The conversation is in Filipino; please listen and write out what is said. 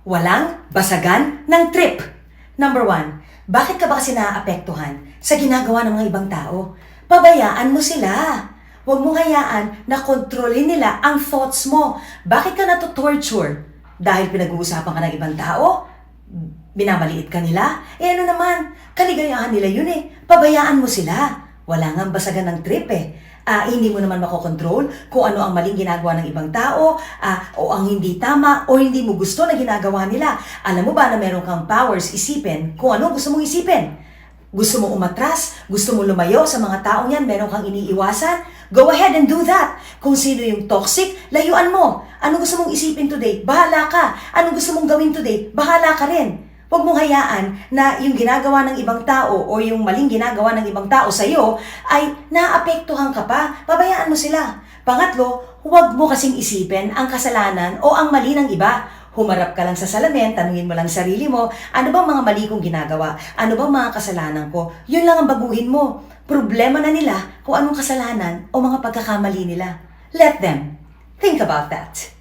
Walang basagan ng trip. Number 1, bakit ka ba kasi naaapektuhan sa ginagawa ng mga ibang tao? Pabayaan mo sila. Huwag mo hayaan na kontrolin nila ang thoughts mo. Bakit ka natutorture? Dahil pinag-uusapan ka ng ibang tao? Binamaliit ka nila? Ano naman, kaligayahan nila yun eh. Pabayaan mo sila. Wala nga basagan ng trip eh. Hindi mo naman makokontrol kung ano ang maling ginagawa ng ibang tao, o ang hindi tama, o hindi mo gusto na ginagawa nila. Alam mo ba na meron kang powers isipin kung ano gusto mong isipin? Gusto mong umatras? Gusto mong lumayo sa mga taong yan? Meron kang iniiwasan? Go ahead and do that. Kung sino yung toxic, layuan mo. Anong gusto mong isipin today? Bahala ka. Anong gusto mong gawin today? Bahala ka rin. Huwag mong hayaan na yung ginagawa ng ibang tao o yung maling ginagawa ng ibang tao sa'yo ay naapektuhan ka pa. Pabayaan mo sila. Pangatlo, huwag mo kasing isipin ang kasalanan o ang mali ng iba. Humarap ka lang sa salamin, tanungin mo lang sarili mo, ano bang mga mali kong ginagawa? Ano bang mga kasalanan ko? Yun lang ang baguhin mo. Problema na nila kung anong kasalanan o mga pagkakamali nila. Let them think about that.